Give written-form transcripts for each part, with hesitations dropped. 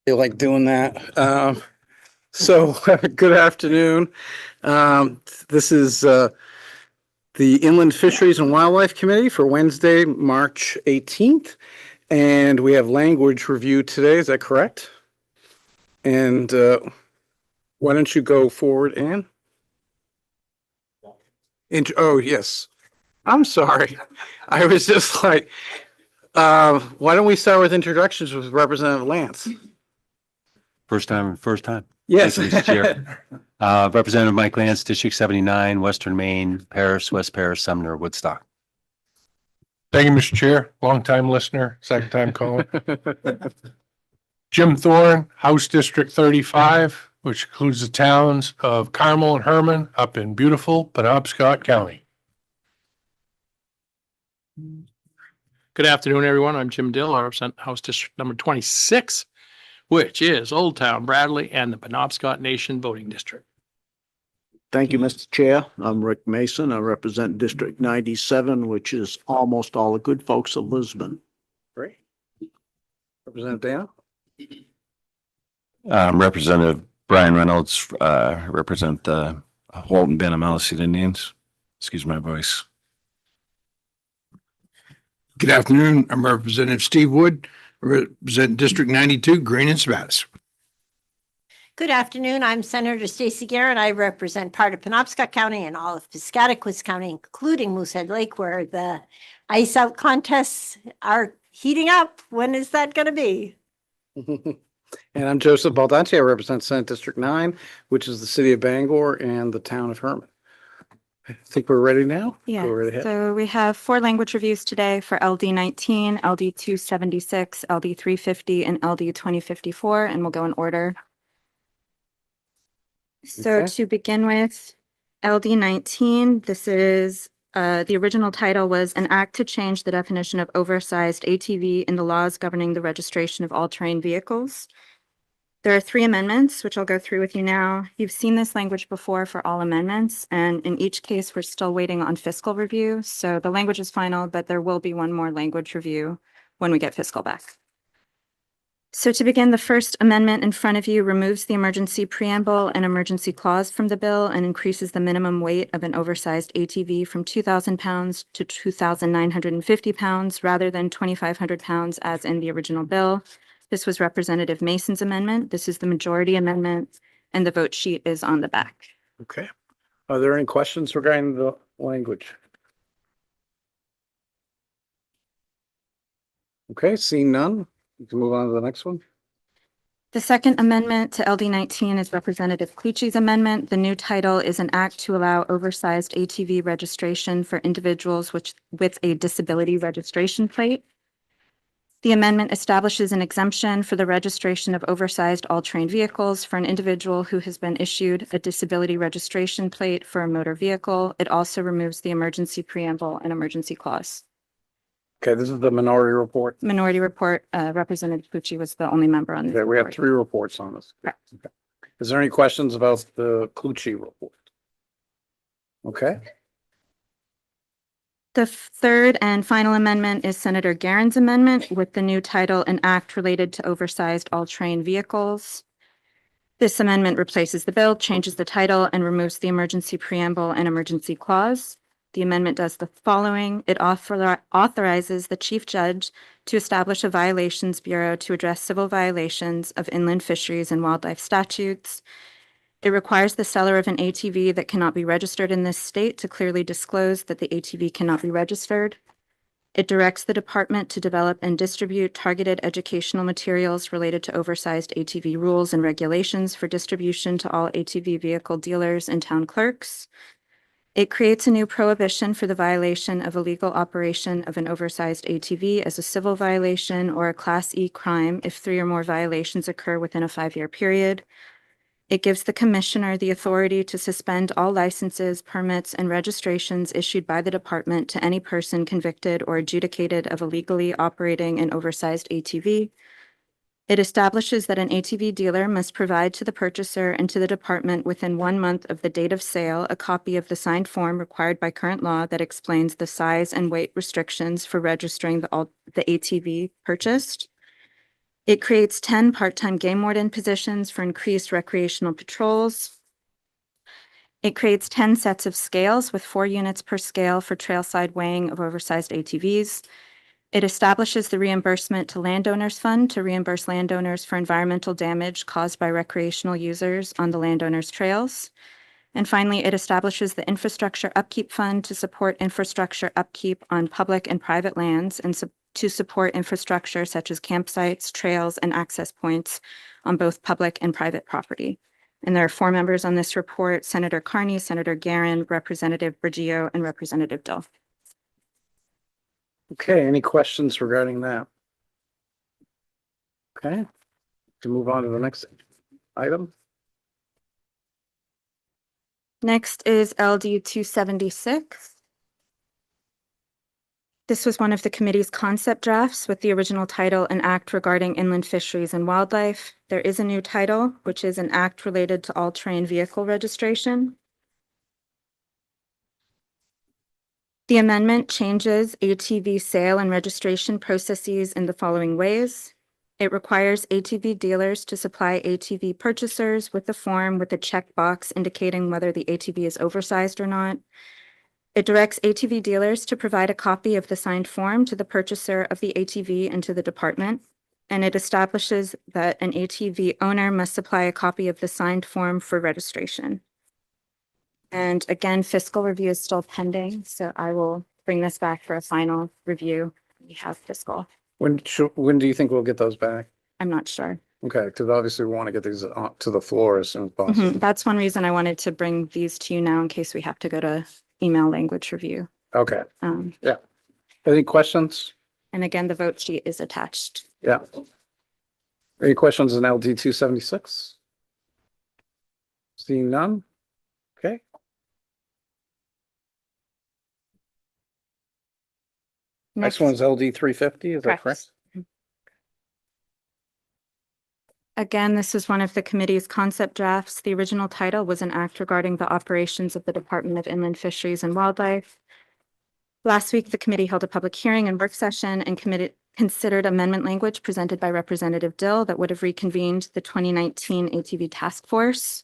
You like doing that. So good afternoon. This is the Inland Fisheries and Wildlife Committee for Wednesday, March 18th. And we have language review today. Is that correct? And why don't you go forward, Ann? Oh, yes. I'm sorry. I was just like, why don't we start with introductions with Representative Lance? First time. Yes. Thank you, Mr. Chair. Representative Mike Lance, District 79, Western Maine, Paris, West Paris, Sumner, Woodstock. Thank you, Mr. Chair. Longtime listener, second time calling. Jim Thorne, House District 35, which includes the towns of Carmel and Herman up in beautiful Penobscot County. Good afternoon, everyone. I'm Jim Dill. I represent House District number 26, which is Old Town Bradley and the Penobscot Nation Voting District. Thank you, Mr. Chair. I'm Rick Mason. I represent District 97, which is almost all the good folks of Lisbon. Great. Representative Dana? Representative Brian Reynolds, represent the Holton Band of Maliseet Indians. Excuse my voice. Good afternoon. I'm Representative Steve Wood, represent District 92, Green and Sabatis. Good afternoon. I'm Senator Stacey Garrett. I represent part of Penobscot County and all of Piscataquis County, including Moosehead Lake, where the ice out contests are heating up. When is that going to be? And I'm Joseph Baldacci. I represent Senate District 9, which is the city of Bangor and the town of Herman. I think we're ready now. Yeah, Go right ahead. so we have 4 language reviews today for LD 19, LD 276, LD 350, and LD 2054, and we'll go in order. So Okay. to begin with, LD 19, this is, the original title was an act to change the definition of oversized ATV in the laws governing the registration of all-terrain vehicles. There are 3 amendments, which I'll go through with you now. You've seen this language before for all amendments, and in each case, we're still waiting on fiscal review. So the language is final, but there will be one more language review when we get fiscal back. So to begin, the first amendment in front of you removes the emergency preamble and emergency clause from the bill and increases the minimum weight of an oversized ATV from 2,000 pounds to 2,950 pounds rather than 2,500 pounds as in the original bill. This was Representative Mason's amendment. This is the majority amendment, and the vote sheet is on the back. Okay. Are there any questions regarding the language? Okay, seeing none, we can move on to the next one. The second amendment to LD 19 is Representative Clucci's amendment. The new title is an act to allow oversized ATV registration for individuals with a disability registration plate. The amendment establishes an exemption for the registration of oversized all-terrain vehicles for an individual who has been issued a disability registration plate for a motor vehicle. It also removes the emergency preamble and emergency clause. Okay, this is the minority report. Minority report, Representative Clucci was the only member on this. Okay, we have report. 3 reports on this. Correct. Okay. Is there any questions about the Clucci report? Okay. The third and final amendment is Senator Garen's amendment with the new title, an act related to oversized all-terrain vehicles. This amendment replaces the bill, changes the title, and removes the emergency preamble and emergency clause. The amendment does the following. It authorizes the chief judge to establish a violations bureau to address civil violations of inland fisheries and wildlife statutes. It requires the seller of an ATV that cannot be registered in this state to clearly disclose that the ATV cannot be registered. It directs the department to develop and distribute targeted educational materials related to oversized ATV rules and regulations for distribution to all ATV vehicle dealers and town clerks. It creates a new prohibition for the violation of illegal operation of an oversized ATV as a civil violation or a Class E crime if 3 or more violations occur within a 5-year period. It gives the commissioner the authority to suspend all licenses, permits, and registrations issued by the department to any person convicted or adjudicated of illegally operating an oversized ATV. It establishes that an ATV dealer must provide to the purchaser and to the department within 1 month of the date of sale a copy of the signed form required by current law that explains the size and weight restrictions for registering the ATV purchased. It creates 10 part-time game warden positions for increased recreational patrols. It creates 10 sets of scales with 4 units per scale for trailside weighing of oversized ATVs. It establishes the reimbursement to landowners fund to reimburse landowners for environmental damage caused by recreational users on the landowners' trails. And finally, it establishes the infrastructure upkeep fund to support infrastructure upkeep on public and private lands and to support infrastructure such as campsites, trails, and access points on both public and private property. And there are 4 members on this report: Senator Carney, Senator Garin, Representative Bergio, and Representative Dill. Okay, any questions regarding that? Okay, to move on to the next item. Next is LD 276. This was one of the committee's concept drafts with the original title, An Act Regarding Inland Fisheries and Wildlife. There is a new title, which is an act related to all-terrain vehicle registration. The amendment changes ATV sale and registration processes in the following ways. It requires ATV dealers to supply ATV purchasers with a form with a checkbox indicating whether the ATV is oversized or not. It directs ATV dealers to provide a copy of the signed form to the purchaser of the ATV and to the department. And it establishes that an ATV owner must supply a copy of the signed form for registration. And again, fiscal review is still pending, so I will bring this back for a final review. We have fiscal. When do you think we'll get those back? I'm not sure. Okay, because obviously we want to get these to the floor as soon as possible. That's one reason I wanted to bring these to you now in case we have to go to email language review. Okay, Um, any questions? and again, the vote sheet is attached. Yeah. Any questions in LD 276? Seeing none? Okay. Next one's LD 350, is that correct? Again, this is one of the committee's concept drafts. The original title was an act regarding the operations of the Department of Inland Fisheries and Wildlife. Last week, the committee held a public hearing and work session and considered amendment language presented by Representative Dill that would have reconvened the 2019 ATV task force.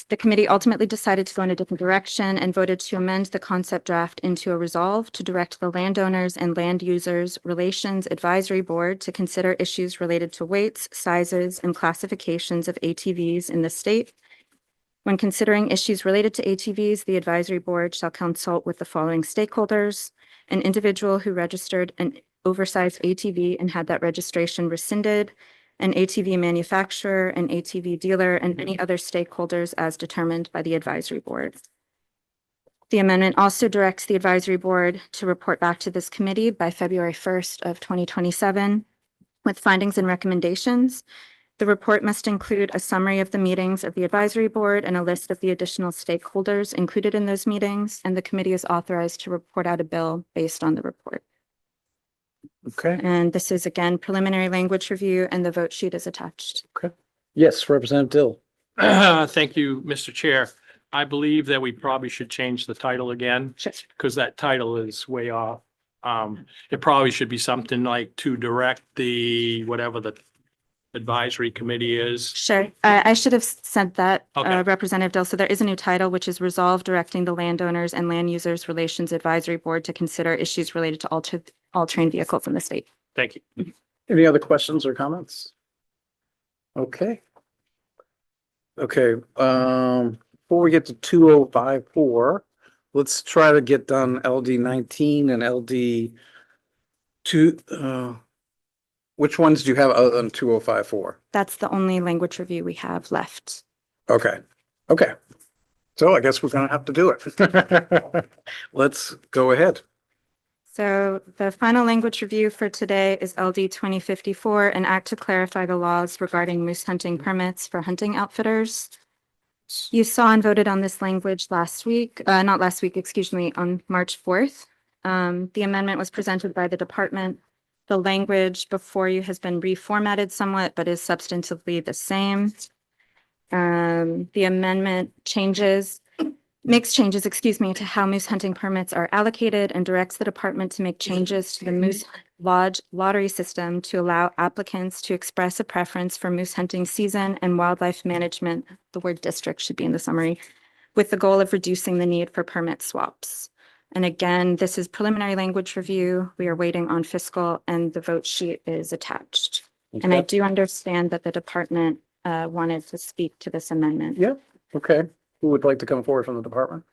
The committee ultimately decided to go in a different direction and voted to amend the concept draft into a resolve to direct the Landowners and Land Users Relations Advisory Board to consider issues related to weights, sizes, and classifications of ATVs in the state. When considering issues related to ATVs, the advisory board shall consult with the following stakeholders: an individual who registered an oversized ATV and had that registration rescinded, an ATV manufacturer, an ATV dealer, and any other stakeholders as determined by the advisory board. The amendment also directs the advisory board to report back to this committee by February 1st of 2027 with findings and recommendations. The report must include a summary of the meetings of the advisory board and a list of the additional stakeholders included in those meetings, and the committee is authorized to report out a bill based on the report. Okay, And this is again preliminary language review, and the vote sheet is attached. yes, Representative Dill. Thank you, Mr. Chair. I believe that we probably should change the title again because that title is way off. It probably should be something like to direct the, whatever the advisory committee is. Sure. I should have said that, Okay. Representative Dill. So there is a new title, which is Resolve Directing the Landowners and Land Users Relations Advisory Board to consider issues related to all-terrain vehicles in the state. Thank you. Any other questions or comments? Okay. Okay, before we get to 2054, let's try to get done LD 19 and LD 2, which ones do you have other than 2054? That's the only language review we have left. Okay, okay. So I guess we're gonna have to do it. Let's go ahead. So the final language review for today is LD 2054, an act to clarify the laws regarding moose hunting permits for hunting outfitters. You saw and voted on this language last week, not last week, excuse me, on March 4th. The amendment was presented by the department. The language before you has been reformatted somewhat, but is substantively the same. The amendment changes makes changes, excuse me, to how moose hunting permits are allocated and directs the department to make changes to the Moose Lodge lottery system to allow applicants to express a preference for moose hunting season and wildlife management. The word district should be in the summary, with the goal of reducing the need for permit swaps. And again, this is preliminary language review. We are waiting on fiscal and the vote sheet is attached. And I do understand that the department wanted to speak to this amendment. Yeah, okay. Who would like to come forward from the department?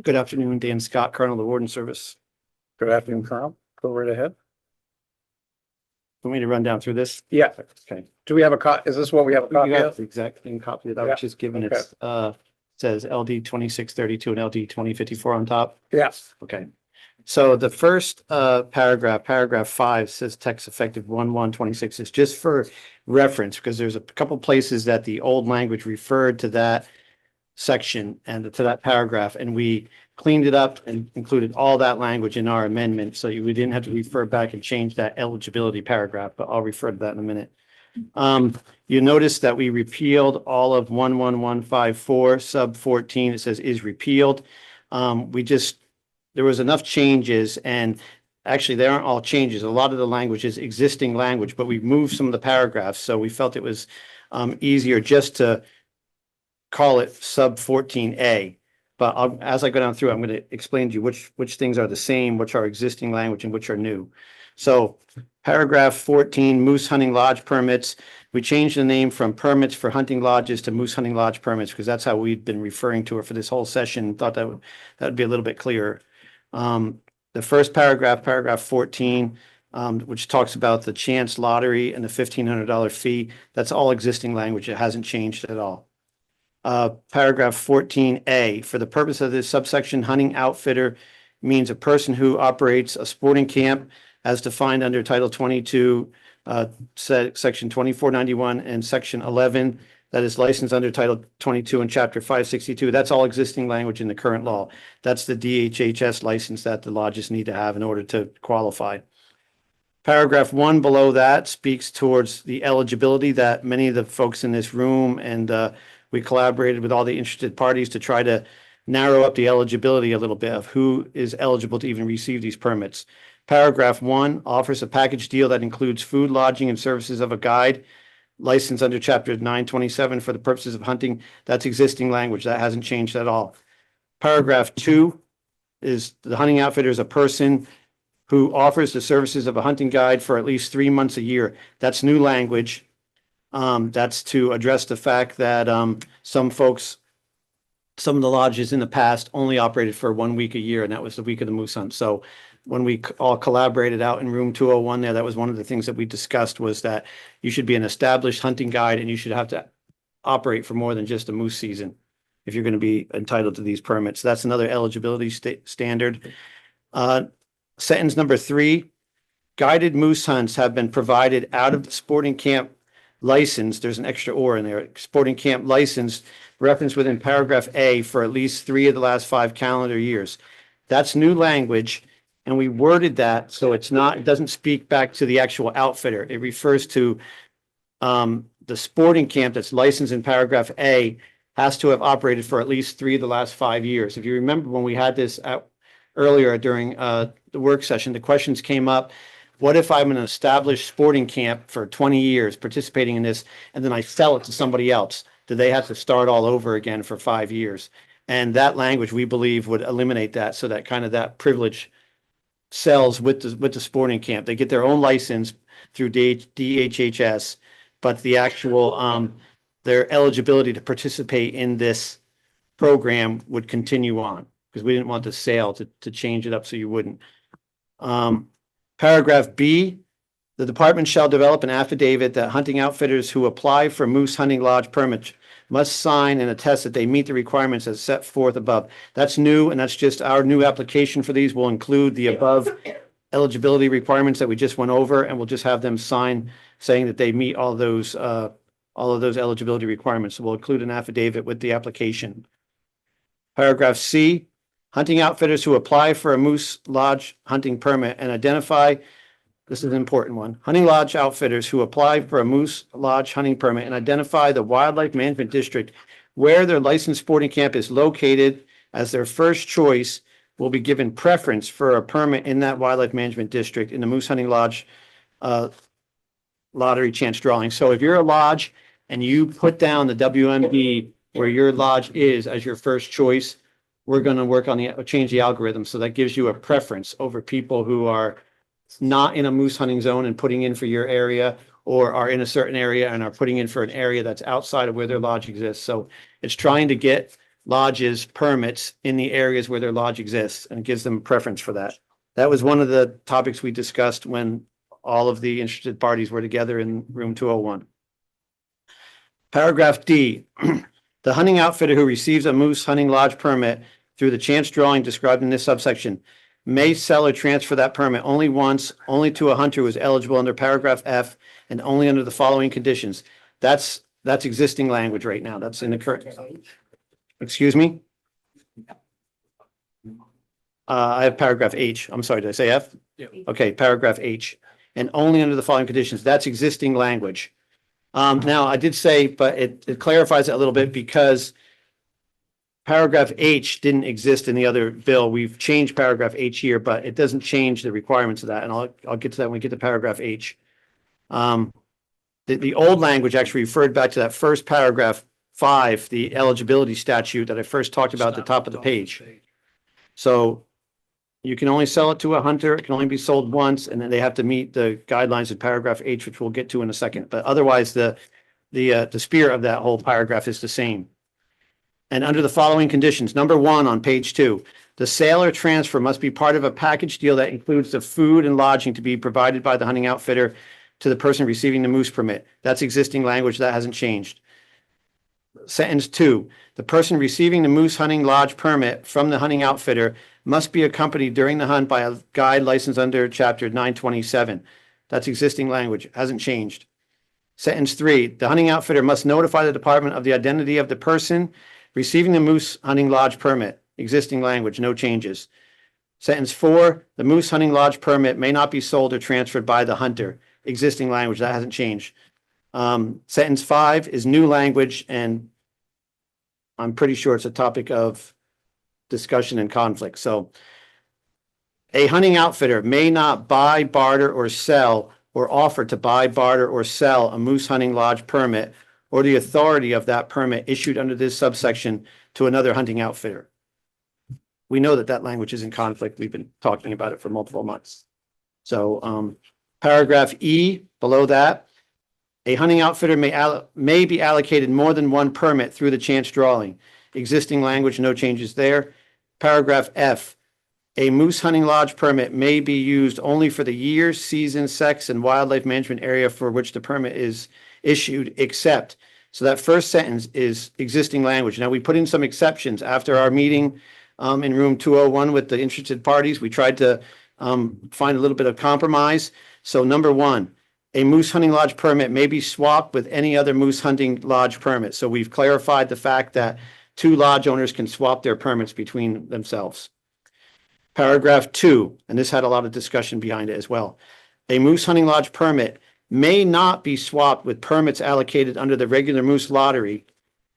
Good afternoon, Dan Scott, Colonel of the Warden Service. Good afternoon, Colonel. Go right ahead. Want me to run down through this? Yeah. Okay. Do we have a is this what we have a copy You have of? the exact same copy that I Yeah, was just given. okay. It's, says LD 2632 and LD 2054 on top. Yes. Okay. So the first, paragraph 5 says text effective 1/1/26 is just for reference because there's a couple places that the old language referred to that section and to that paragraph, and we cleaned it up and included all that language in our amendment, so we didn't have to refer back and change that eligibility paragraph, but I'll refer to that in a minute. You notice that we repealed all of 11154 sub 14. It says is repealed. There was enough changes, and actually they aren't all changes. A lot of the language is existing language, but we moved some of the paragraphs, so we felt it was easier just to call it sub 14A. But as I go down through, I'm going to explain to you which things are the same, which are existing language and which are new. So paragraph 14, moose hunting lodge permits. We changed the name from permits for hunting lodges to moose hunting lodge permits because that's how we've been referring to it for this whole session. Thought that would be a little bit clearer. The first paragraph 14, which talks about the chance lottery and the $1,500 fee. That's all existing language. It hasn't changed at all. Paragraph 14A, for the purpose of this subsection, hunting outfitter means a person who operates a sporting camp as defined under Title 22, Section 2491 and Section 11, that is licensed under Title 22 and Chapter 562. That's all existing language in the current law. That's the DHHS license that the lodges need to have in order to qualify. Paragraph 1 below that speaks towards the eligibility that many of the folks in this room and we collaborated with all the interested parties to try to narrow up the eligibility a little bit of who is eligible to even receive these permits. Paragraph 1 offers a package deal that includes food, lodging, and services of a guide licensed under Chapter 927 for the purposes of hunting. That's existing language. That hasn't changed at all. Paragraph 2 is the hunting outfitter is a person who offers the services of a hunting guide for at least 3 months a year. That's new language. That's to address the fact that some of the lodges in the past only operated for 1 week a year, and that was the week of the moose hunt. So when we all collaborated out in room 201 there, that was one of the things that we discussed was that you should be an established hunting guide and you should have to operate for more than just a moose season if you're going to be entitled to these permits. That's another eligibility standard. Sentence number 3, guided moose hunts have been provided out of the sporting camp license. There's an extra or in there. Sporting camp license referenced within paragraph A for at least 3 of the last 5 calendar years. That's new language, and we worded that so it doesn't speak back to the actual outfitter. It refers to the sporting camp that's licensed in paragraph A has to have operated for at least 3 of the last 5 years. If you remember when we had this earlier during the work session, the questions came up. What if I'm an established sporting camp for 20 years participating in this, and then I sell it to somebody else? Do they have to start all over again for 5 years? And that language, we believe, would eliminate that, so that kind of that privilege sells with the sporting camp. They get their own license through DHHS, but the actual their eligibility to participate in this program would continue on, because we didn't want the sale to change it up so you wouldn't. Paragraph B, the department shall develop an affidavit that hunting outfitters who apply for moose hunting lodge permits must sign and attest that they meet the requirements as set forth above. That's new, and that's just our new application for these will include the above eligibility requirements that we just went over, and we'll just have them sign saying that they meet all of those eligibility requirements. So we'll include an affidavit with the application. Paragraph C, hunting outfitters who apply for a moose lodge hunting permit and identify This is an important one. Hunting lodge outfitters who apply for a moose lodge hunting permit and identify the wildlife management district where their licensed sporting camp is located as their first choice will be given preference for a permit in that wildlife management district in the moose hunting lodge lottery chance drawing. So if you're a lodge and you put down the WMD where your lodge is as your first choice, we're going to work on change the algorithm. So that gives you a preference over people who are not in a moose hunting zone and putting in for your area, or are in a certain area and are putting in for an area that's outside of where their lodge exists. So it's trying to get lodges permits in the areas where their lodge exists and gives them a preference for that. That was one of the topics we discussed when all of the interested parties were together in room 201. Paragraph D, the hunting outfitter who receives a moose hunting lodge permit through the chance drawing described in this subsection may sell or transfer that permit only once, only to a hunter who is eligible under paragraph F, and only under the following conditions. That's existing language right now. That's in the current. Excuse me? I have paragraph H. I'm sorry, did I say F? Yeah. Okay, paragraph H. And only under the following conditions. That's existing language. Now, I did say, but it clarifies it a little bit because paragraph H didn't exist in the other bill. We've changed paragraph H here, but it doesn't change the requirements of that. And I'll get to that when we get to paragraph H. The old language actually referred back to that first paragraph 5, the eligibility statute that I first talked about at the top of the page. So you can only sell it to a hunter. It can only be sold once, and then they have to meet the guidelines in paragraph H, which we'll get to in a second. But otherwise, the spirit of that whole paragraph is the same. And under the following conditions, number 1 on page 2, the sale or transfer must be part of a package deal that includes the food and lodging to be provided by the hunting outfitter to the person receiving the moose permit. That's existing language. That hasn't changed. Sentence 2, the person receiving the moose hunting lodge permit from the hunting outfitter must be accompanied during the hunt by a guide licensed under chapter 927. That's existing language. Hasn't changed. Sentence 3, the hunting outfitter must notify the department of the identity of the person receiving the moose hunting lodge permit. Existing language, no changes. Sentence 4, the moose hunting lodge permit may not be sold or transferred by the hunter. Existing language, that hasn't changed. Sentence 5 is new language, and I'm pretty sure it's a topic of discussion and conflict. So a hunting outfitter may not buy, barter, or sell or offer to buy, barter, or sell a moose hunting lodge permit or the authority of that permit issued under this subsection to another hunting outfitter. We know that that language is in conflict. We've been talking about it for multiple months. So paragraph E below that, a hunting outfitter may be allocated more than one permit through the chance drawing. Existing language, no changes there. Paragraph F, a moose hunting lodge permit may be used only for the year, season, sex, and wildlife management area for which the permit is issued, except. So that first sentence is existing language. Now, we put in some exceptions after our meeting in room 201 with the interested parties. We tried to find a little bit of compromise. So number 1, a moose hunting lodge permit may be swapped with any other moose hunting lodge permit. So we've clarified the fact that 2 lodge owners can swap their permits between themselves. Paragraph 2, and this had a lot of discussion behind it as well. A moose hunting lodge permit may not be swapped with permits allocated under the regular moose lottery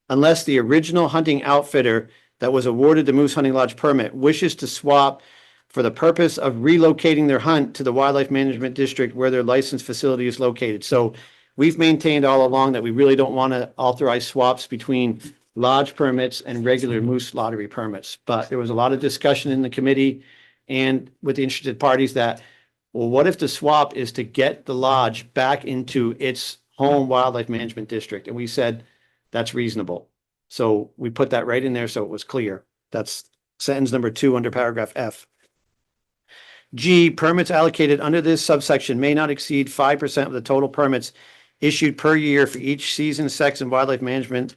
unless the original hunting outfitter that was awarded the moose hunting lodge permit wishes to swap for the purpose of relocating their hunt to the wildlife management district where their licensed facility is located. So we've maintained all along that we really don't want to authorize swaps between lodge permits and regular moose lottery permits. But there was a lot of discussion in the committee and with the interested parties that, well, what if the swap is to get the lodge back into its home wildlife management district? And we said, that's reasonable. So we put that right in there so it was clear. That's sentence number 2 under paragraph F. G, permits allocated under this subsection may not exceed 5% of the total permits issued per year for each season, sex, and wildlife management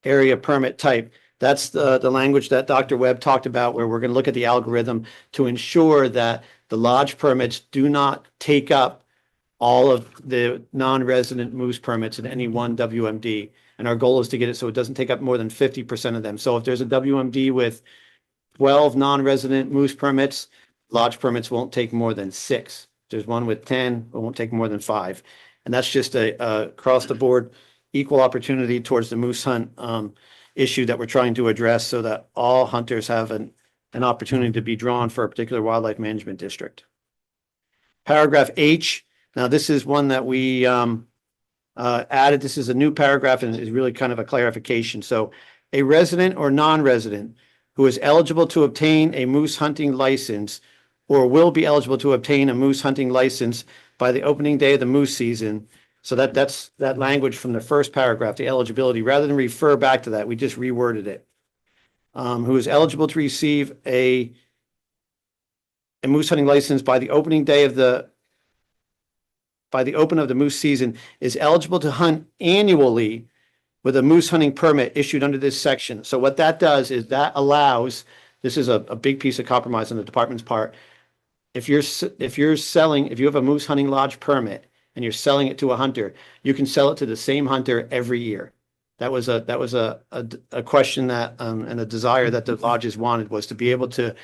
area permit type. That's the language that Dr. Webb talked about, where we're going to look at the algorithm to ensure that the lodge permits do not take up all of the non-resident moose permits in any one WMD. And our goal is to get it so it doesn't take up more than 50% of them. So if there's a WMD with 12 non-resident moose permits, lodge permits won't take more than 6. There's one with 10, it won't take more than 5. And that's just a across the board equal opportunity towards the moose hunt issue that we're trying to address so that all hunters have an opportunity to be drawn for a particular wildlife management district. Paragraph H, now this is one that we added. This is a new paragraph and is really kind of a clarification. So a resident or non-resident who is eligible to obtain a moose hunting license or will be eligible to obtain a moose hunting license by the opening day of the moose season. So that's that language from the first paragraph, the eligibility, rather than refer back to that, we just reworded it. Who is eligible to receive a moose hunting license by the opening day of the moose season is eligible to hunt annually with a moose hunting permit issued under this section. So what that does is that allows, this is a big piece of compromise on the department's part. If you have a moose hunting lodge permit and you're selling it to a hunter, you can sell it to the same hunter every year. That was a question that, and a desire that the lodges wanted, was to be able to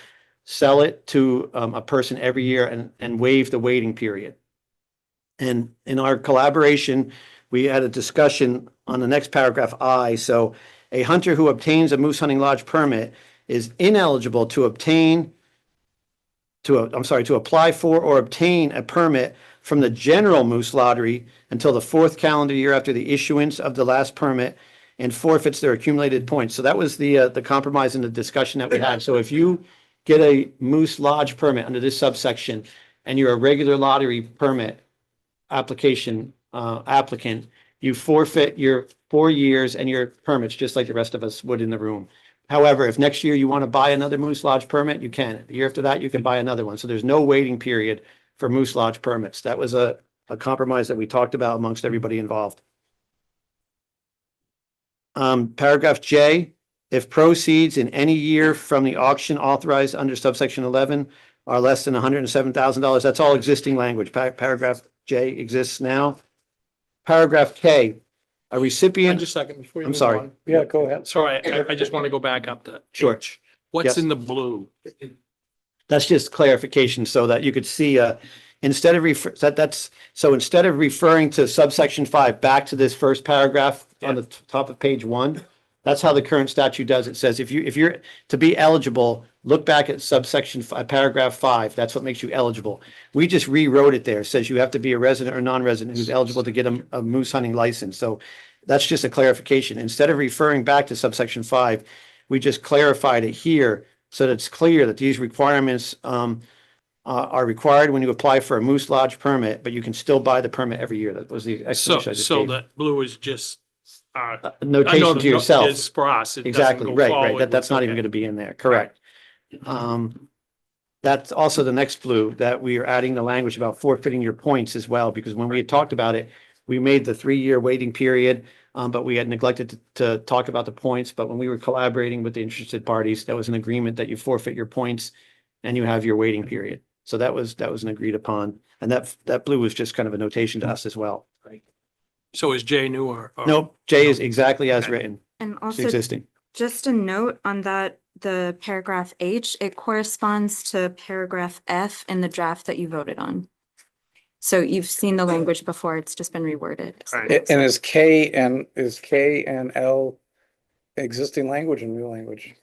sell it to a person every year and waive the waiting period. And in our collaboration, we had a discussion on the next paragraph I. So a hunter who obtains a moose hunting lodge permit is ineligible to apply for or obtain a permit from the general moose lottery until the 4th calendar year after the issuance of the last permit and forfeits their accumulated points. So that was the compromise in the discussion that we had. So if you get a moose lodge permit under this subsection and you're a regular lottery permit applicant, you forfeit your 4 years and your permits, just like the rest of us would in the room. However, if next year you want to buy another moose lodge permit, you can. The year after that, you can buy another one. So there's no waiting period for moose lodge permits. That was a compromise that we talked about amongst everybody involved. Paragraph J, if proceeds in any year from the auction authorized under subsection 11 are less than $107,000, that's all existing language. Paragraph J exists now. Paragraph K, a recipient. Just a second before you. I'm move sorry. on. Yeah, go ahead. Sorry, I just want to go back up to. Sure. H. What's Yes. in the blue? That's just clarification so that you could see, instead of instead of referring to subsection 5 back to this first paragraph on the top of page 1, that's how the current statute does. It says if you're to be eligible, look back at subsection paragraph 5. That's what makes you eligible. We just rewrote it there. It says you have to be a resident or non-resident who's eligible to get a moose hunting license. So that's just a clarification. Instead of referring back to subsection 5, we just clarified it here so that it's clear that these requirements are required when you apply for a moose lodge permit, but you can still buy the permit every year. That was the explanation I just So gave. that blue is just, I know Notation the to yourself. It's for us. It doesn't Exactly, go right. forward That's with- not even okay. going to be in there. Correct. That's also the next blue, that we are adding the language about forfeiting your points as well, because when we had talked about it, we made the 3-year waiting period, but we had neglected to talk about the points. But when we were collaborating with the interested parties, that was an agreement that you forfeit your points and you have your waiting period. So that was an agreed upon. And that blue was just kind of a notation to us as well. So is J new or? Nope, J is exactly as Okay. written. And It's also, existing. just a note on that, the paragraph H, it corresponds to paragraph F in the draft that you voted on. So you've seen the language before, it's just been reworded. Right. And is K and L existing language and new language?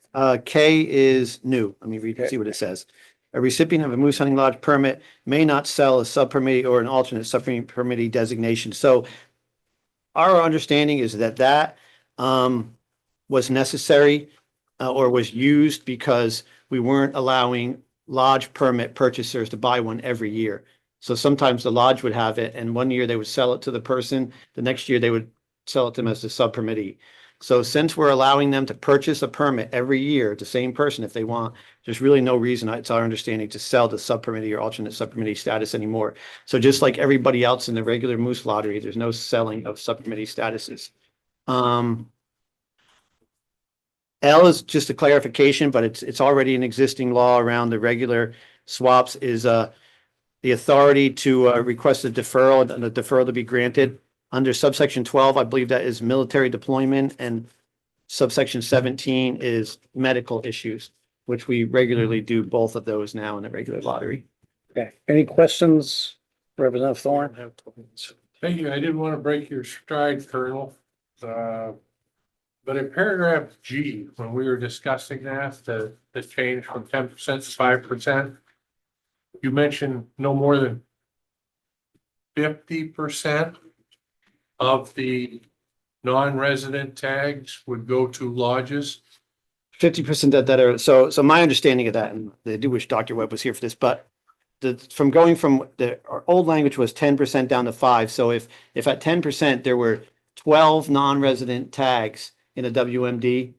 K is new. Let me read, Okay. see what it says. A recipient of a moose hunting lodge permit may not sell a sub-permittee or an alternate sub-permittee designation. So our understanding is that was necessary or was used because we weren't allowing lodge permit purchasers to buy one every year. So sometimes the lodge would have it and one year they would sell it to the person, the next year they would sell it to them as a sub-permittee. So since we're allowing them to purchase a permit every year, the same person if they want, there's really no reason, it's our understanding, to sell the sub-permittee or alternate sub-permittee status anymore. So just like everybody else in the regular moose lottery, there's no selling of sub-permittee statuses. L is just a clarification, but it's already an existing law around the regular swaps, is the authority to request a deferral and the deferral to be granted. Under subsection 12, I believe that is military deployment, and subsection 17 is medical issues, which we regularly do both of those now in the regular lottery. Okay, any questions, Representative Thorne? Thank you. I didn't want to break your stride, Colonel. But in paragraph G, when we were discussing that, the change from 10% to 5%, you mentioned no more than 50% of the non-resident tags would go to lodges. 50% that are, so my understanding of that, and I do wish Dr. Webb was here for this, but from going from our old language was 10% down to 5. So if at 10% there were 12 non-resident tags in a WMD,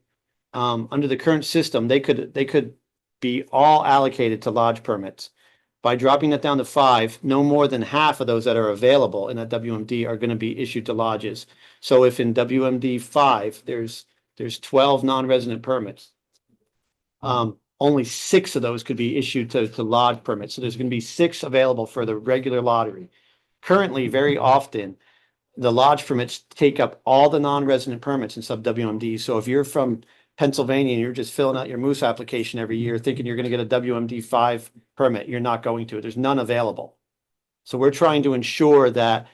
under the current system, they could be all allocated to lodge permits. By dropping that down to 5, no more than half of those that are available in a WMD are going to be issued to lodges. So if in WMD 5, there's 12 non-resident permits, only 6 of those could be issued to lodge permits. So there's going to be 6 available for the regular lottery. Currently, very often, the lodge permits take up all the non-resident permits in sub WMD. So if you're from Pennsylvania and you're just filling out your moose application every year thinking you're going to get a WMD 5 permit, you're not going to. There's none available. So we're trying to ensure that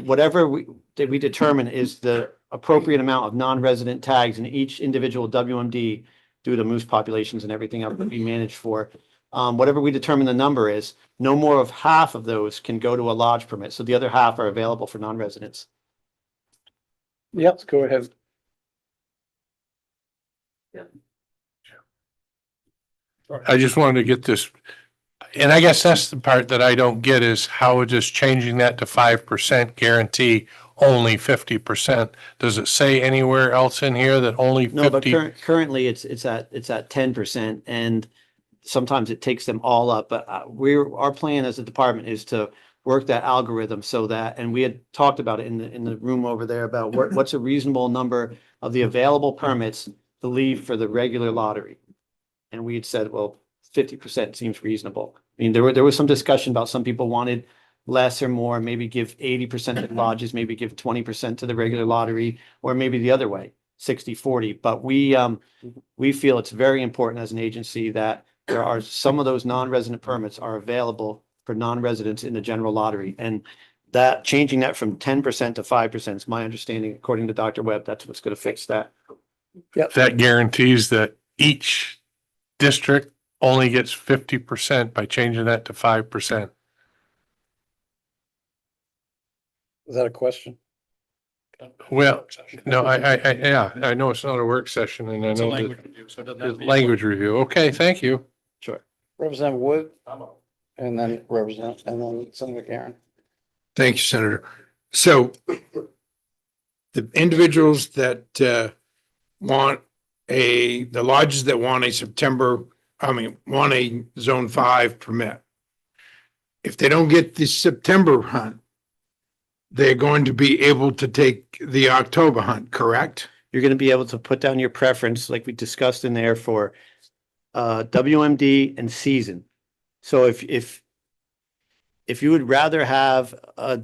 whatever we determine is the appropriate amount of non-resident tags in each individual WMD due to moose populations and everything else that we manage for. Whatever we determine the number is, no more of half of those can go to a lodge permit. So the other half are available for non-residents. Yep, go ahead. I just wanted to get this, and I guess that's the part that I don't get is how would just changing that to 5% guarantee only 50%? Does it say anywhere else in here that only No, but 50? currently it's at 10%, and sometimes it takes them all up. But our plan as a department is to work that algorithm so that, and we had talked about it in the room over there about what's a reasonable number of the available permits to leave for the regular lottery. And we had said, well, 50% seems reasonable. I mean, there was some discussion about some people wanted less or more, maybe give 80% to lodges, maybe give 20% to the regular lottery, or maybe the other way, 60-40. But we feel it's very important as an agency that there are some of those non-resident permits are available for non-residents in the general lottery. And that changing that from 10% to 5% is my understanding, according to Dr. Webb, that's what's going to fix that. That guarantees that each district only gets 50% by changing that to 5%. Is that a question? Well, no, yeah, I know it's not a work session and I It's a know language that review, so it doesn't the have to be. language review. Okay, thank you. Sure. Representative Wood, and then Senator Karen. Thank you, Senator. So the individuals that want the lodges that want want a zone 5 permit. If they don't get the September hunt, they're going to be able to take the October hunt, correct? You're going to be able to put down your preference, like we discussed in there, for WMD and season. So if you would rather have a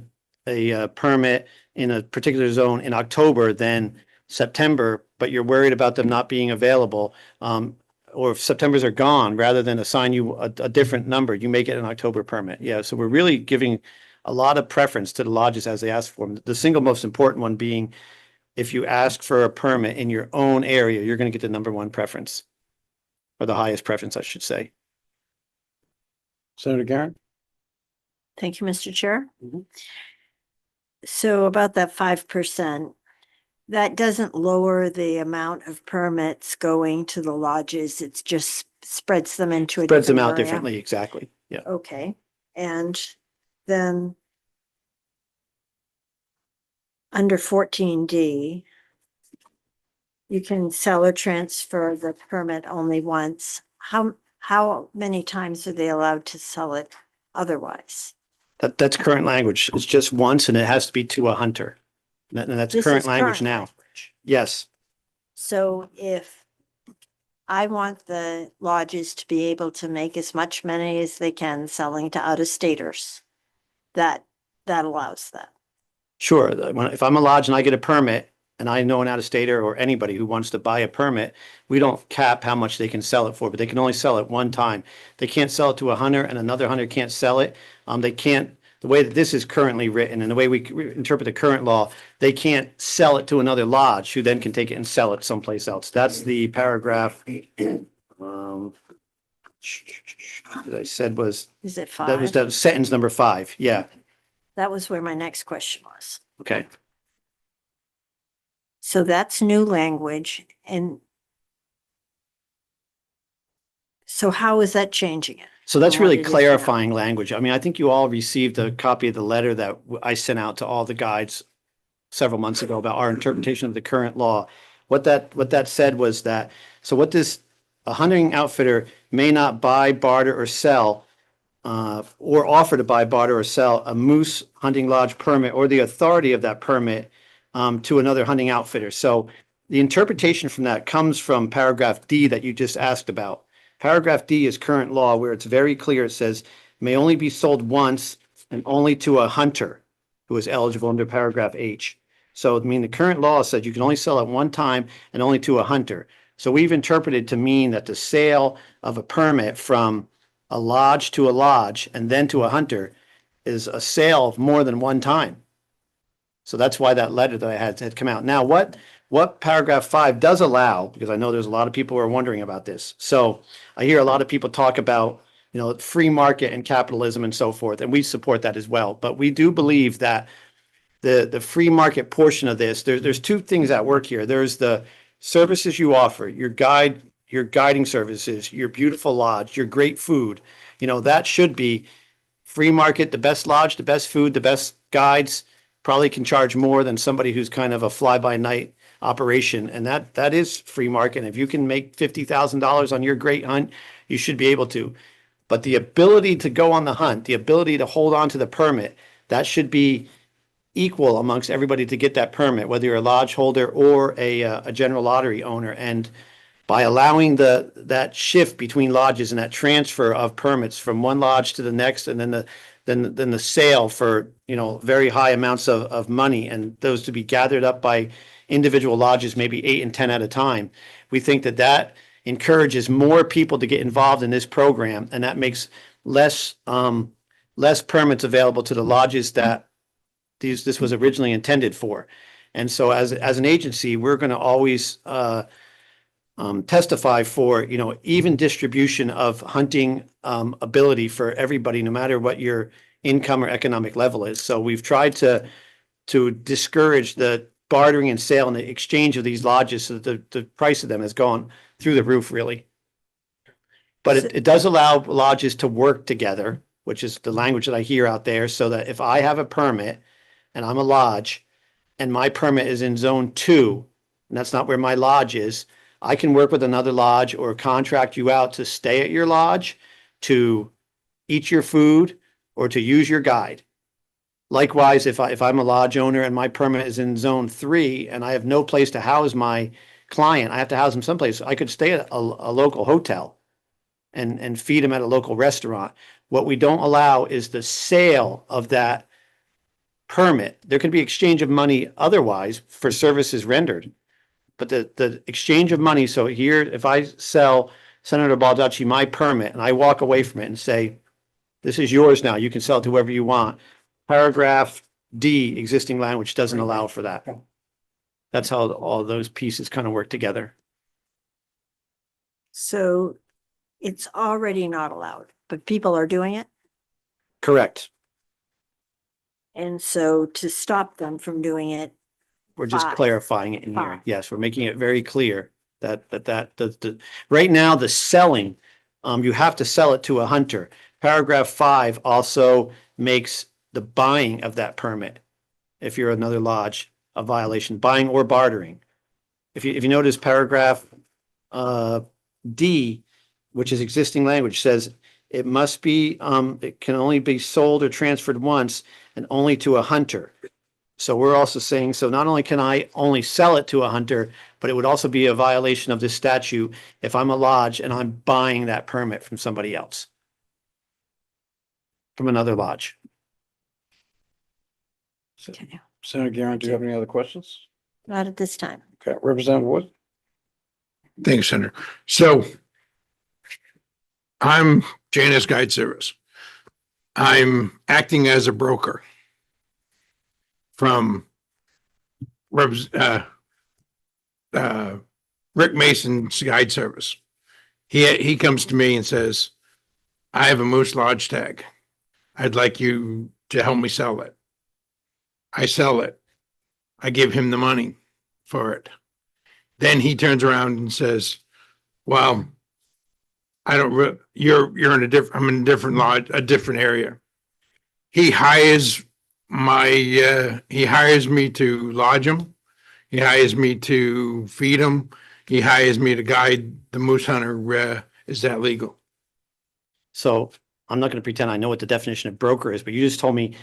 permit in a particular zone in October than September, but you're worried about them not being available, or if Septembers are gone, rather than assign you a different number, you make it an October permit. Yeah, so we're really giving a lot of preference to the lodges as they ask for them. The single most important one being, if you ask for a permit in your own area, you're going to get the number 1 preference, or the highest preference, I should say. Senator Karen? Thank you, Mr. Chair. Mhm. So about that 5%, that doesn't lower the amount of permits going to the lodges. It's just spreads them into a Spreads them different out area. differently, exactly. Yeah. Okay, and then under 14D, you can sell or transfer the permit only once. How many times are they allowed to sell it otherwise? That's current language. It's just once, and it has to be to a hunter. And that's This current is language current now. language. Yes. So if I want the lodges to be able to make as much money as they can selling to out-of-staters, that allows that. Sure. If I'm a lodge and I get a permit and I know an out-of-stater or anybody who wants to buy a permit, we don't cap how much they can sell it for, but they can only sell it one time. They can't sell it to a hunter and another hunter can't sell it. They can't, the way that this is currently written and the way we interpret the current law, they can't sell it to another lodge who then can take it and sell it someplace else. That's the paragraph. That I said was, Is it that was 5? that sentence number 5. Yeah. That was where my next question was. Okay. So that's new language. And so how is that changing it? So that's From what really it is now? clarifying language. I mean, I think you all received a copy of the letter that I sent out to all the guides several months ago about our interpretation of the current law. What that said was that, so what this, a hunting outfitter may not buy, barter, or sell, or offer to buy, barter, or sell a moose hunting lodge permit or the authority of that permit to another hunting outfitter. So the interpretation from that comes from paragraph D that you just asked about. Paragraph D is current law where it's very clear. It says may only be sold once and only to a hunter who is eligible under paragraph H. So I mean, the current law says you can only sell it one time and only to a hunter. So we've interpreted to mean that the sale of a permit from a lodge to a lodge and then to a hunter is a sale of more than one time. So that's why that letter that I had come out. Now, what paragraph 5 does allow, because I know there's a lot of people who are wondering about this. So I hear a lot of people talk about, you know, free market and capitalism and so forth, and we support that as well. But we do believe that the free market portion of this, there's two things at work here. There's the services you offer, your guiding services, your beautiful lodge, your great food. You know, that should be free market, the best lodge, the best food, the best guides, probably can charge more than somebody who's kind of a fly-by-night operation. And that is free market. If you can make $50,000 on your great hunt, you should be able to. But the ability to go on the hunt, the ability to hold on to the permit, that should be equal amongst everybody to get that permit, whether you're a lodge holder or a general lottery owner. And by allowing that shift between lodges and that transfer of permits from one lodge to the next, and then the sale for, you know, very high amounts of money, and those to be gathered up by individual lodges, maybe 8 and 10 at a time, we think that encourages more people to get involved in this program, and that makes less permits available to the lodges that this was originally intended for. And so as an agency, we're going to always testify for, you know, even distribution of hunting ability for everybody, no matter what your income or economic level is. So we've tried to discourage the bartering and sale and the exchange of these lodges, so that the price of them has gone through the roof, really. But it does allow lodges to work together, which is the language that I hear out there, so that if I have a permit and I'm a lodge and my permit is in zone 2, and that's not where my lodge is, I can work with another lodge or contract you out to stay at your lodge, to eat your food, or to use your guide. Likewise, if I'm a lodge owner and my permit is in zone 3 and I have no place to house my client, I have to house him someplace. I could stay at a local hotel and feed him at a local restaurant. What we don't allow is the sale of that permit. There could be exchange of money otherwise for services rendered. But the exchange of money, so here, if I sell Senator Baldacci my permit and I walk away from it and say, this is yours now, you can sell it to whoever you want. Paragraph D, existing language, doesn't allow for that. That's how all those pieces kind of work together. So it's already not allowed, but people are doing it. Correct. And so to stop them from doing it, We're just 5. clarifying it in here. 5. Yes, we're making it very clear that right now, the selling, you have to sell it to a hunter. Paragraph 5 also makes the buying of that permit, if you're another lodge, a violation, buying or bartering. If you notice paragraph D, which is existing language, says it must be, it can only be sold or transferred once and only to a hunter. So we're also saying, so not only can I only sell it to a hunter, but it would also be a violation of this statute if I'm a lodge and I'm buying that permit from somebody else, from another lodge. Okay. Senator Guerin, do you have any other questions? Not at this time. Okay, Representative Wood? Thanks, Senator. So I'm Janus Guide Service. I'm acting as a broker from Rick Mason's Guide Service. He comes to me and says, I have a Moose Lodge tag. I'd like you to help me sell it. I sell it. I give him the money for it. Then he turns around and says, well, I don't, you're in a different, I'm in a different lodge, a different area. He hires he hires me to lodge him. He hires me to feed him. He hires me to guide the moose hunter. Is that legal? So I'm not going to pretend I know what the definition of broker is, but you just told me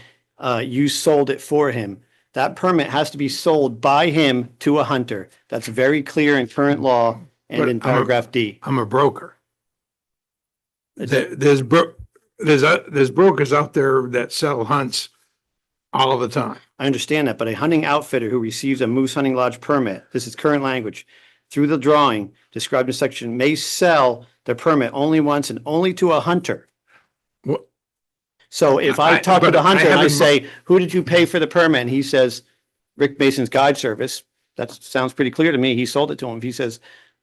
you sold it for him. That permit has to be sold by him to a hunter. That's very clear in current law and But in paragraph D. I'm a broker. It's- There's brokers out there that sell hunts all the time. I understand that, but a hunting outfitter who receives a moose hunting lodge permit, this is current language, through the drawing described in section, may sell the permit only once and only to a hunter. What? So if I talk to but the I hunter and I haven't- say, who did you pay for the permit? And he says, Rick Mason's Guide Service. That sounds pretty clear to me. He sold it to him. If he says,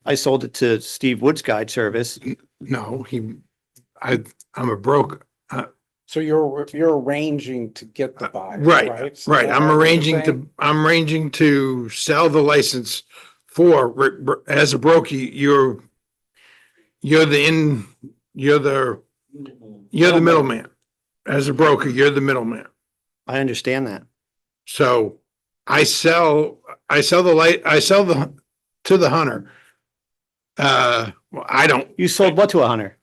I sold it to Steve Wood's Guide Service. No, I'm a broker. So you're arranging to get the buyer, Right. So Right. is that I'm what you're arranging saying? to sell the license for Rick, as a broker, you're the middleman. As a broker, you're the middleman. I understand that. So I sell to the hunter. Well, I don't, You sold what to a hunter?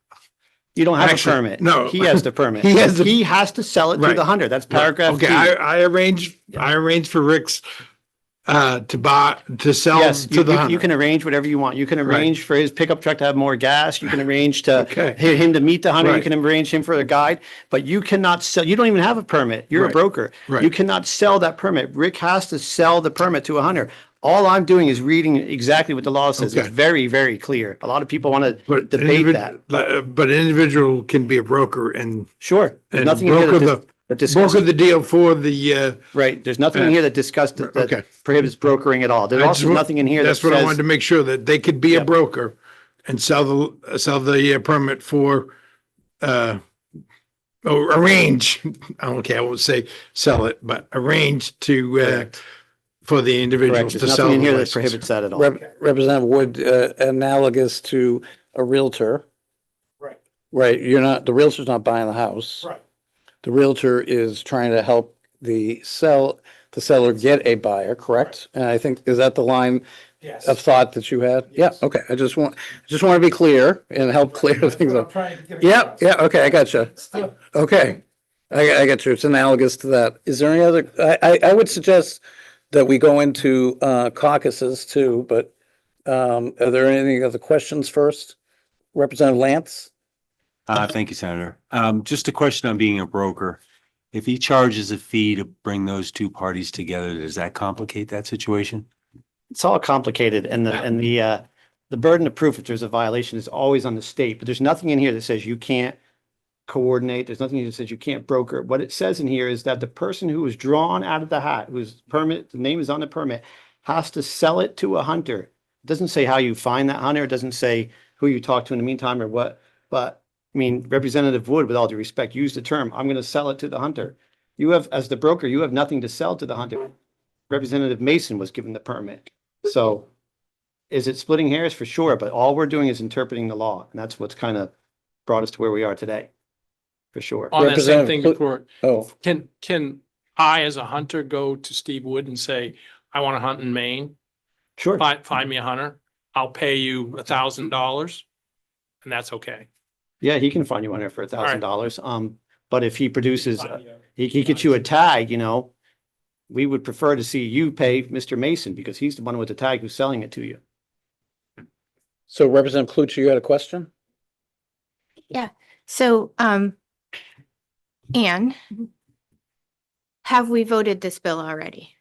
You don't have a Actually, permit. no. He has the permit. He has the- He has to sell it to Right. the hunter. That's paragraph okay, D. I arranged for Rick's to sell Yes, to the you hunter. can arrange whatever you want. You can Right. arrange for his pickup truck to have more gas. You can arrange to Okay. him to meet the hunter. You Right. can arrange him for a guide, but you cannot sell, you don't even have a permit. You're a Right. broker. Right. You cannot sell that permit. Rick has to sell the permit to a hunter. All I'm doing is reading exactly what the law says. It's Okay. very, very clear. A lot of people want to But debate that. But an individual can be a broker and Sure. There's and nothing in here broker that the discusses, broker the deal for the. right. There's nothing in here that discussed, Okay. that prohibits brokering at all. There's I also just wa- nothing in here that That's what I wanted says, to make sure that they could be a Yep. broker and sell the permit for or arrange. Okay, I won't say sell it, but arrange to Correct. for the correct. individuals There's to sell. nothing in the here that license. prohibits that at all. Representative Wood, analogous to a realtor. Right. Right, the realtor's not buying the house. Right. The realtor is trying to help the seller get a buyer, correct? And I think, is that the line Yes. of thought that you had? Yeah, okay, I just want to be clear and help clear things up. Yeah, okay, I got you. Okay, I got you. It's analogous to that. Is there any other, I would suggest that we go into caucuses too, but are there any other questions first? Representative Lance? Thank you, Senator. Just a question on being a broker. If he charges a fee to bring those two parties together, does that complicate that situation? It's all complicated and the burden of proof if there's a violation is always on the state, but there's nothing in here that says you can't coordinate. There's nothing that says you can't broker. What it says in here is that the person who was drawn out of the hat, whose permit, the name is on the permit, has to sell it to a hunter. It doesn't say how you find that hunter. It doesn't say who you talk to in the meantime or what, but I mean, Representative Wood, with all due respect, used the term, I'm going to sell it to the hunter. You have, as the broker, you have nothing to sell to the hunter. Representative Mason was given the permit. So is it splitting hairs? For sure, but all we're doing is interpreting the law, and that's what's kind of brought us to where we are today. For sure. On that same thing, Representative before, Oh, can I, as a hunter, go to Steve Wood and say, I want to hunt in Maine? Sure. Find me a hunter. I'll pay you $1,000. And that's okay. Yeah, he can find you one here for $1,000. But if he produces, he gets you a tag, we would prefer to see you pay Mr. Mason because he's the one with the tag who's selling it to you. so Representative Clucher, you had a question? So, Anne, have we voted this bill already?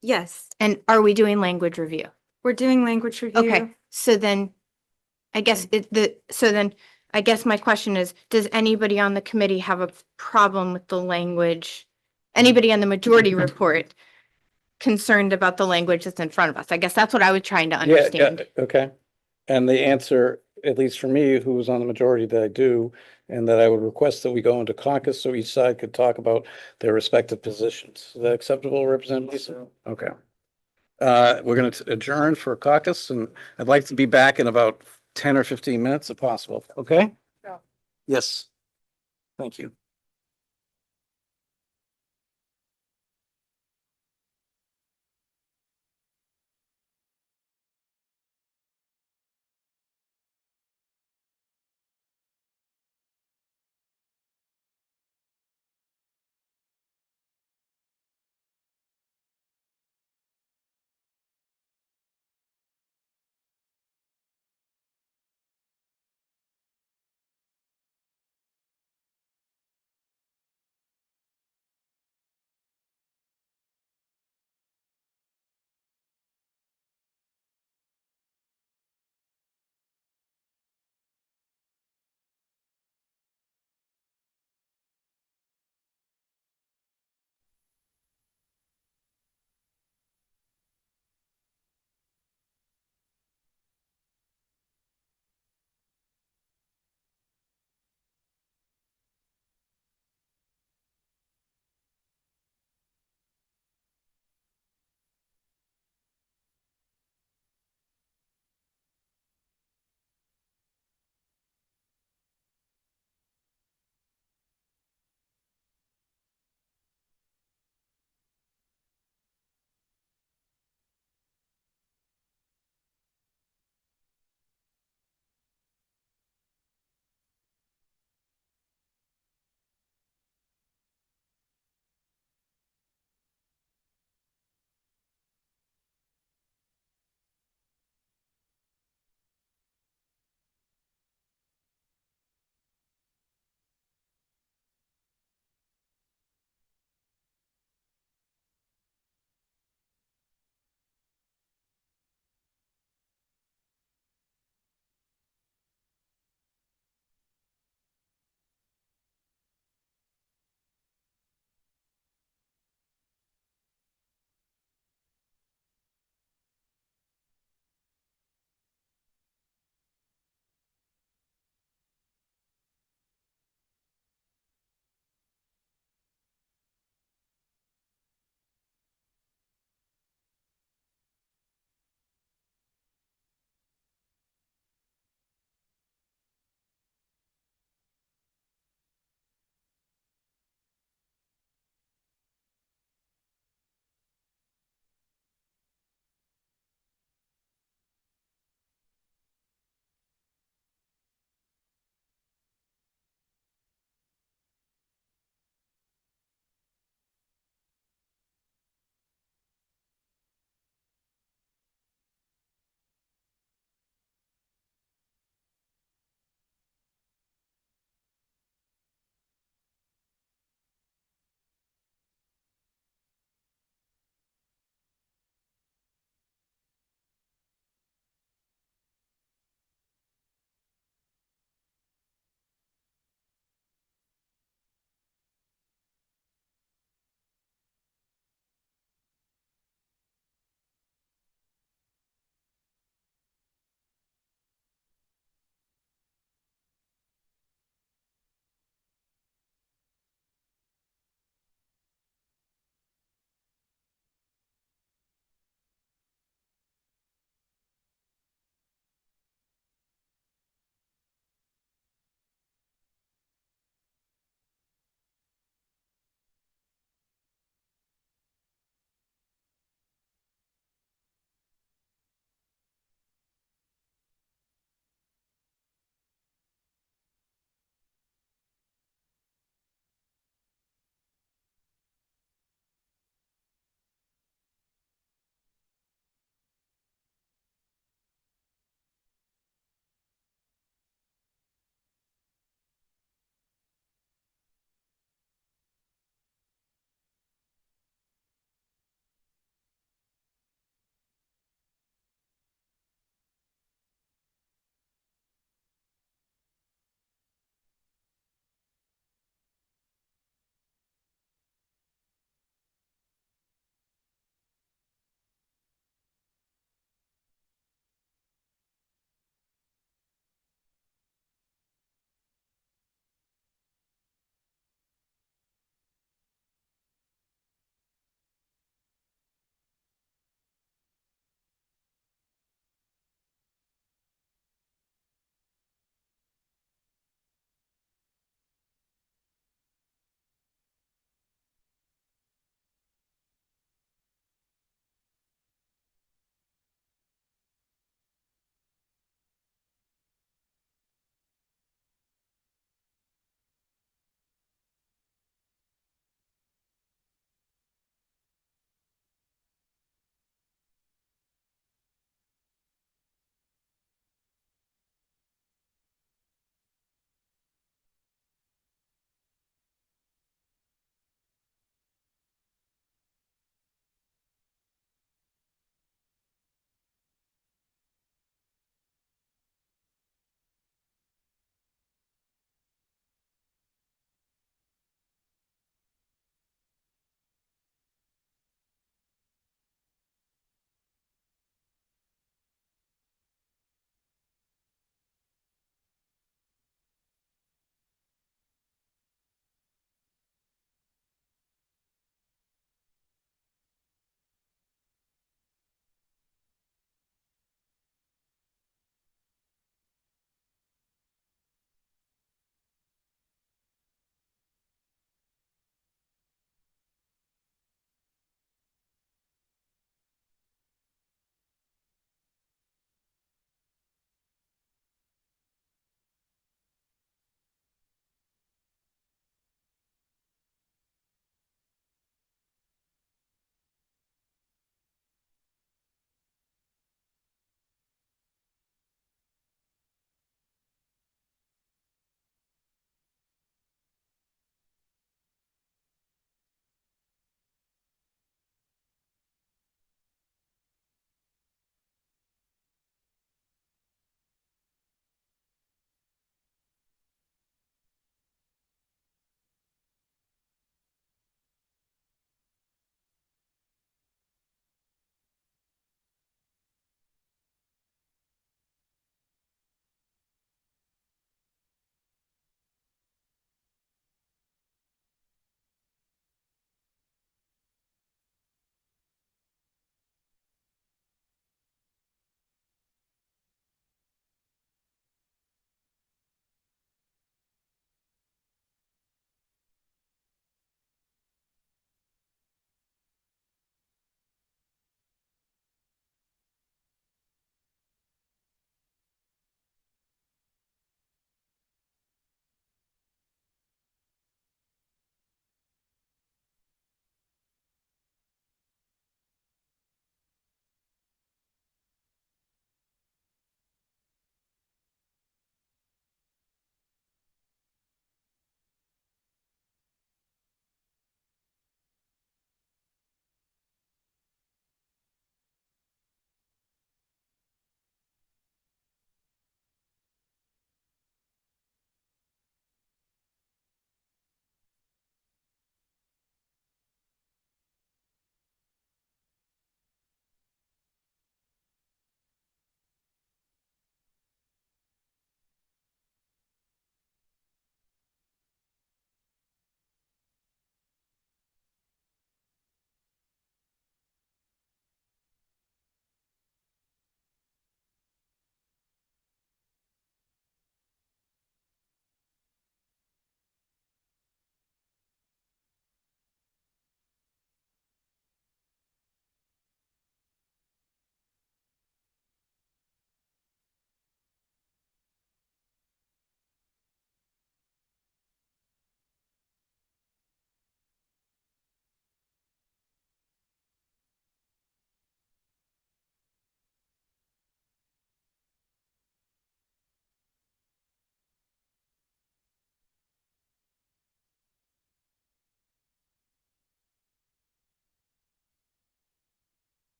Yes. And are we doing language review? We're doing language review. Okay, so then I guess I guess my question is, does anybody on the committee have a problem with the language? Anybody on the majority report concerned about the language that's in front of us? I guess that's what I was trying to understand. Okay. And the answer, at least for me, who was on the majority, that I do, and that I would request that we go into caucus so each side could talk about their respective positions. Is that acceptable, Representative Lisa? Okay. We're going to adjourn for caucus, and I'd like to be back in about 10 or 15 minutes if possible. Okay? Yeah. Yes. Thank you.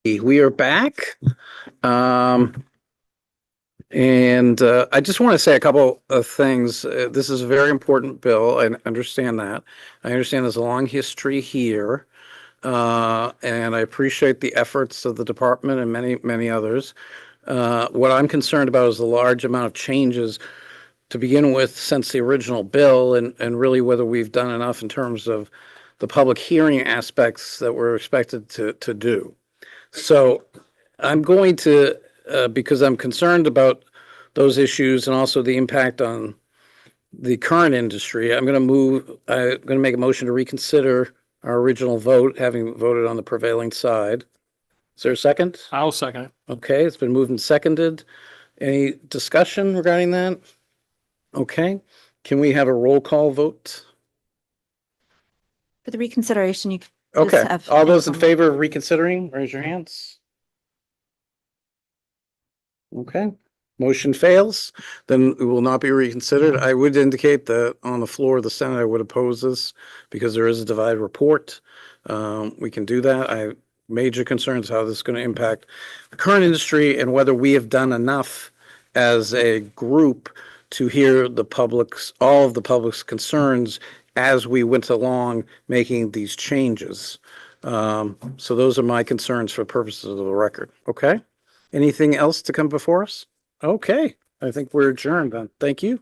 We are back. Um, I just want to say a couple of things. This is a very important bill. I understand that. I understand there's a long history here. And I appreciate the efforts of the department and many, many others. What I'm concerned about is the large amount of changes to begin with since the original bill and really whether we've done enough in terms of the public hearing aspects that we're expected to do. So I'm going to, because I'm concerned about those issues and also the impact on the current industry, I'm going to make a motion to reconsider our original vote, having voted on the prevailing side. Is there a second? I'll second it. Okay, it's been moved and seconded. Any discussion regarding that? Okay, can we have a roll call vote? For the reconsideration, you just Okay, have. all those in favor of reconsidering, raise your hands. Okay, motion fails, then it will not be reconsidered. I would indicate that on the floor of the Senate, I would oppose this because there is a divided report. We can do that. I have major concerns how this is going to impact the current industry and whether we have done enough as a group to hear all of the public's concerns as we went along making these changes. So those are my concerns for purposes of the record. Okay? Anything else to come before us? Okay, I think we're adjourned then. Thank you.